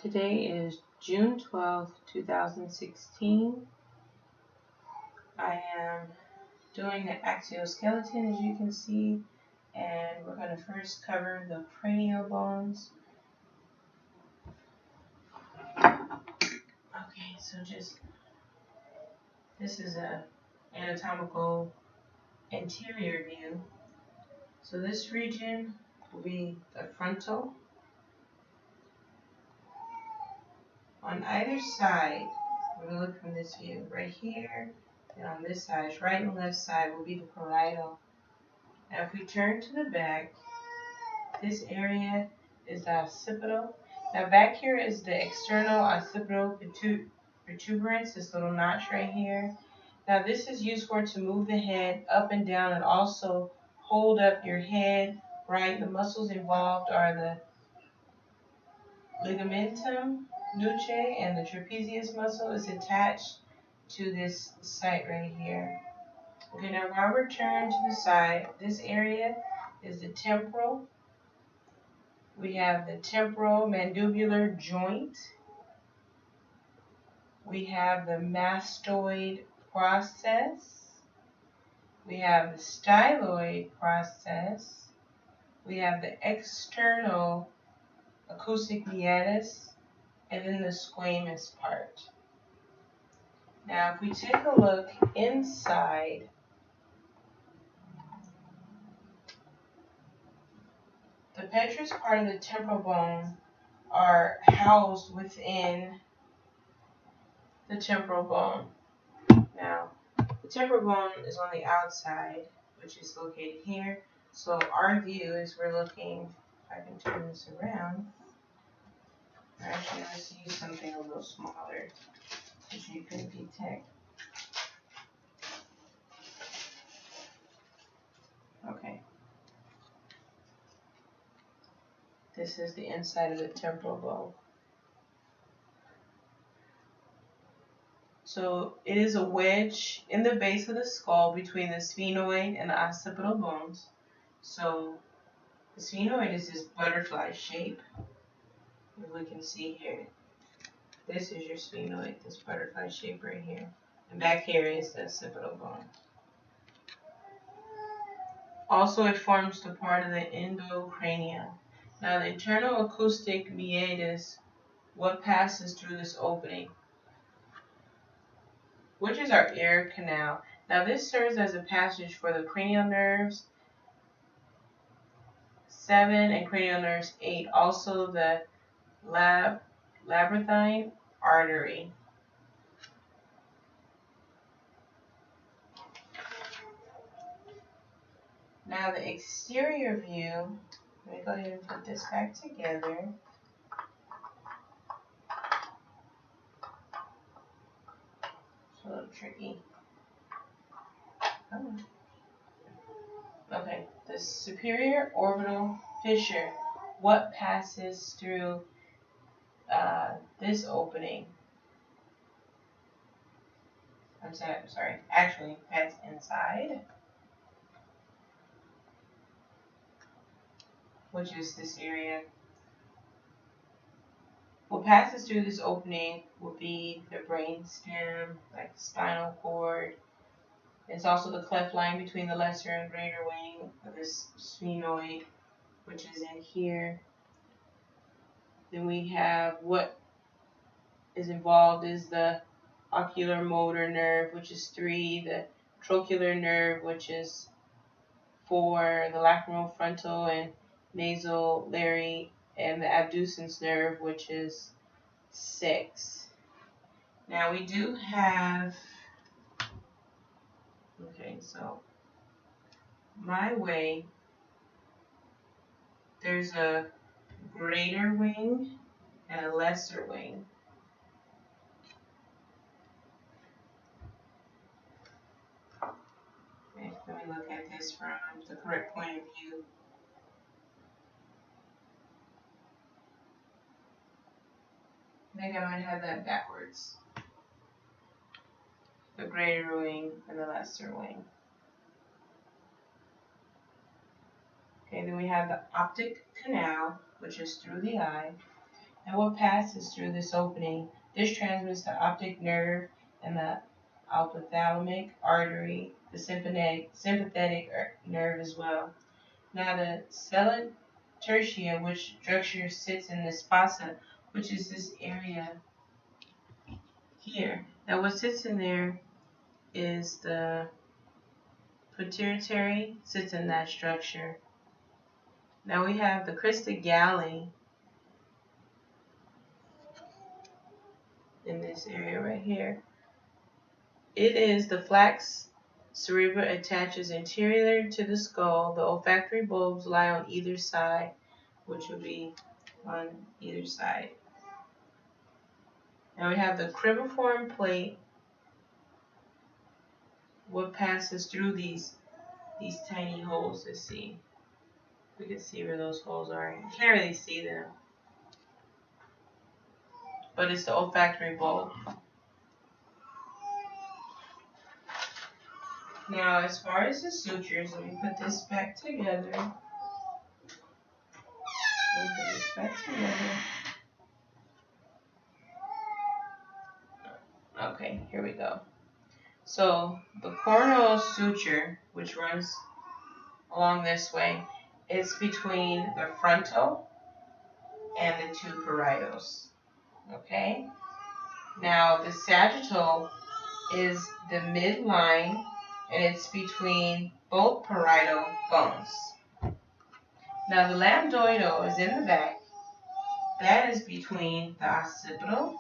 Today is June 12th, 2016. I am doing the axial skeleton, as you can see, and we're going to first cover the cranial bones. Okay, so this is a anatomical anterior view. So this region will be the frontal. On either side, we're going to look from this view right here, and on this side, right and left side, will be the parietal. Now if we turn to the back, this area is the occipital. Now back here is the external occipital protuberance, this little notch right here. Now this is used for to move the head up and down and also hold up your head, right? The muscles involved are the ligamentum nuchae, and the trapezius muscle is attached to this site right here. Okay, now while we're turned to the side, this area is the temporal. We have the temporal mandibular joint. We have the mastoid process. We have the styloid process. We have the external acoustic meatus, and then the squamous part. Now, if we take a look inside, the petrous part of the temporal bone are housed within the temporal bone. Now, the temporal bone is on the outside, which is located here. So our view is we're looking, if I can turn this around, actually let's use something a little smaller so you can detect. Okay. This is the inside of the temporal bone. So it is a wedge in the base of the skull between the sphenoid and the occipital bones. So the sphenoid is this butterfly shape, as we can see here. This is your sphenoid, this butterfly shape right here. And back here is the occipital bone. Also, it forms the part of the endocranium. Now, the internal acoustic meatus, what passes through this opening, which is our ear canal. Now, this serves as a passage for the cranial nerves 7 and cranial nerves 8. Also, the labyrinthine artery. Now, the exterior view, let me go ahead and put this back together. It's a little tricky. Oh. Okay, the superior orbital fissure, what passes through this opening? I'm sorry, actually, that's inside, which is this area. What passes through this opening will be the brain stem, like the spinal cord. It's also the cleft line between the lesser and greater wing of this sphenoid, which is in here. Then we have what is involved is the ocular motor nerve, which is 3, the trochlear nerve, which is 4, the lacrimal frontal and nasolateral, and the abducens nerve, which is 6. Now we do have, okay, so my way, there's a greater wing and a lesser wing. Okay, let me look at this from the correct point of view. I think I might have that backwards. The greater wing and the lesser wing. Okay, then we have the optic canal, which is through the eye. And what passes through this opening? This transmits the optic nerve and the ophthalmic artery, the sympathetic nerve as well. Now the sella tertia, which structure sits in this fossa, which is this area here. Now what sits in there is the pituitary, sits in that structure. Now we have the crista galli in this area right here. It is the flax cerebra attaches anterior to the skull. The olfactory bulbs lie on either side, which would be on either side. Now we have the cribriform plate. What passes through these tiny holes? Let's see. We can see where those holes are. You can't really see them, but it's the olfactory bulb. Now, as far as the sutures, let me put this back together. Okay, here we go. So, the coronal suture, which runs along this way, is between the frontal and the two parietals. Okay? Now, the sagittal is the midline, and it's between both parietal bones. Now, the lambdoidal is in the back. That is between the occipital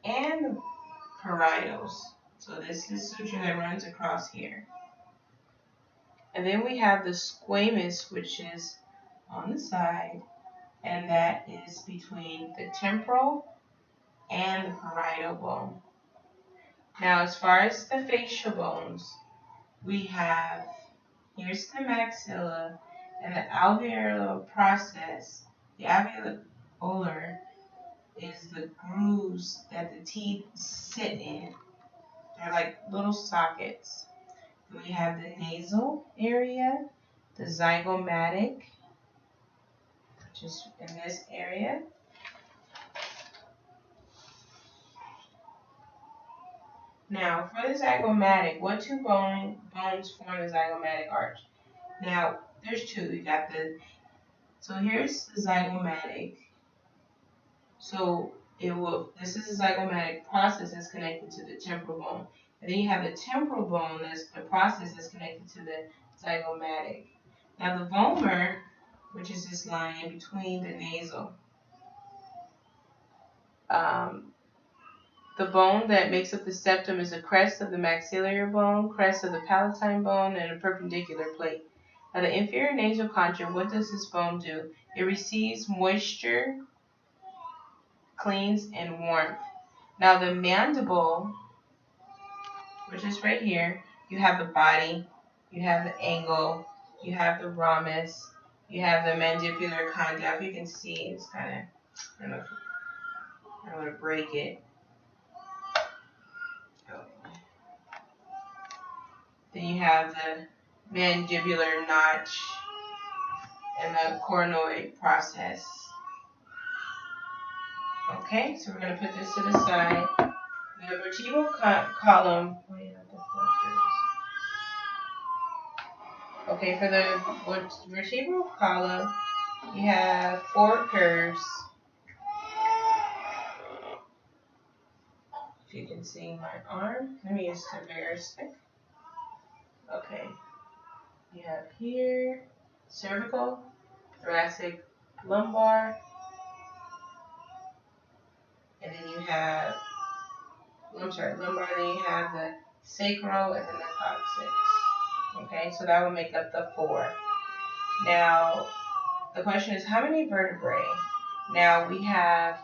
and the parietals. So this is the suture that runs across here. And then we have the squamous, which is on the side, and that is between the temporal and the parietal bone. Now, as far as the facial bones, we have, here's the maxilla and the alveolar process. The alveolar is the grooves that the teeth sit in. They're like little sockets. We have the nasal area, the zygomatic, which is in this area. Now, for the zygomatic, what two bones form the zygomatic arch? Now, there's two. We got so here's the zygomatic. So this is the zygomatic process that's connected to the temporal bone. And then you have the temporal bone, that's the process that's connected to the zygomatic. Now the vomer, which is this line in between the nasal, the bone that makes up the septum is the crest of the maxillary bone, crest of the palatine bone, and a perpendicular plate. Now the inferior nasal concha, what does this bone do? It receives moisture, cleans, and warmth. Now the mandible, which is right here, you have the body, you have the angle, you have the ramus, you have the mandibular condyle. You can see it's kind of, I don't want to break it. Then you have the mandibular notch and the coronoid process. Okay, so we're going to put this to the side. The vertebral column. Okay, for the vertebral column, you have 4 curves. If you can see my arm, let me use the bigger stick. Okay, you have here cervical, thoracic, lumbar, and then you have, lumbar, then you have the sacral and then the coccyx. Okay, so that will make up the 4. Now, the question is how many vertebrae? Now, we have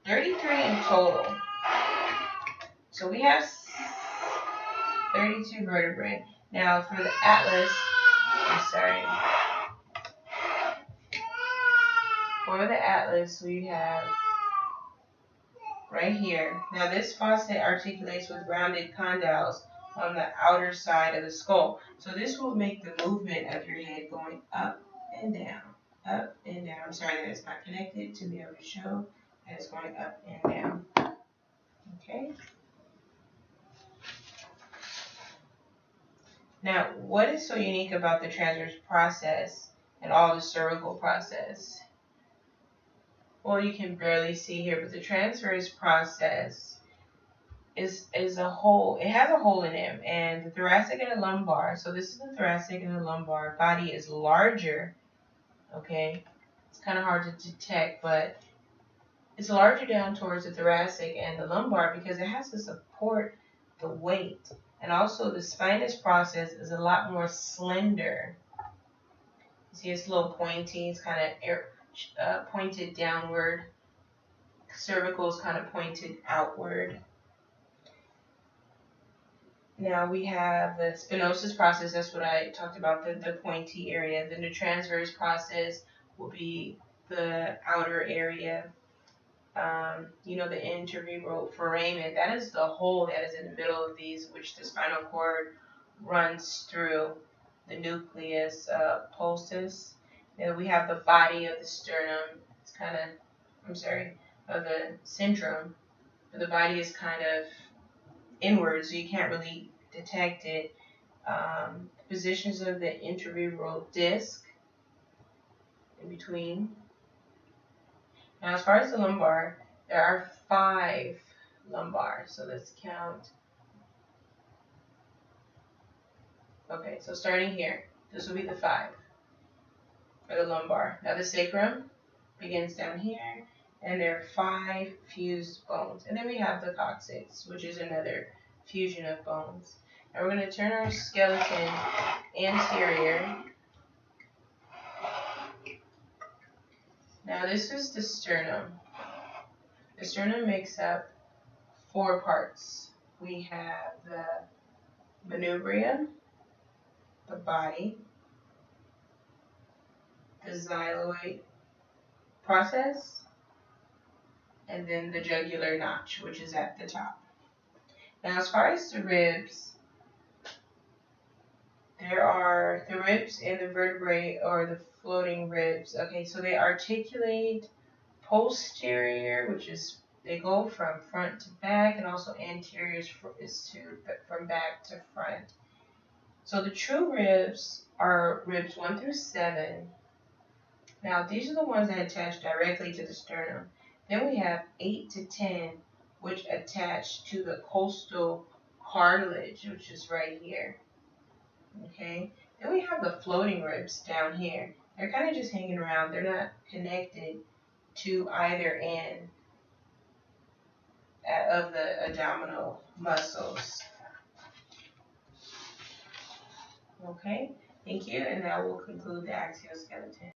33 in total. So we have 32 vertebrae. Now, for the atlas, for the atlas, we have right here. Now, this fossa articulates with rounded condyles on the outer side of the skull. So this will make the movement of your head going up and down. up and down. I'm sorry that it's not connected to be able to show that it's going up and down. Okay. Now, what is so unique about the transverse process and all the cervical process? Well, you can barely see here, but the transverse process is a hole. It has a hole in it, and the thoracic and the lumbar. So this is the thoracic and the lumbar. Body is larger. Okay, it's kind of hard to detect, but it's larger down towards the thoracic and the lumbar because it has to support the weight. And also the spinous process is a lot more slender. You see it's a little pointy. It's kind of pointed downward. Cervical is kind of pointed outward. Now we have the spinosus process. That's what I talked about, the pointy area. Then the transverse process will be the outer area. The intervertebral foramen, that is the hole that is in the middle of these, which the spinal cord runs through, the nucleus pulsus. Then we have the body of the sternum. It's kind of, of the centrum. But the body is kind of inward, so you can't really detect it. Positions of the intervertebral disc in between. Now, as far as the lumbar, there are 5 lumbars. So let's count. Okay, so starting here, this will be the 5 for the lumbar. Now the sacrum begins down here, and there are 5 fused bones. And then we have the coccyx, which is another fusion of bones. And we're going to turn our skeleton anterior. Now this is the sternum. The sternum makes up 4 parts. We have the manubrium, the body, the xyloid process, and then the jugular notch, which is at the top. Now, as far as the ribs, there are the ribs and the vertebrae, or the floating ribs. Okay, so they articulate posterior, which is they go from front to back, and also anterior is from back to front. So the true ribs are ribs 1 through 7. Now these are the ones that attach directly to the sternum. Then we have 8 to 10, which attach to the costal cartilage, which is right here. Okay. Then we have the floating ribs down here. They're kind of just hanging around. They're not connected to either end of the abdominal muscles. Okay, thank you, and that will conclude the axial skeleton.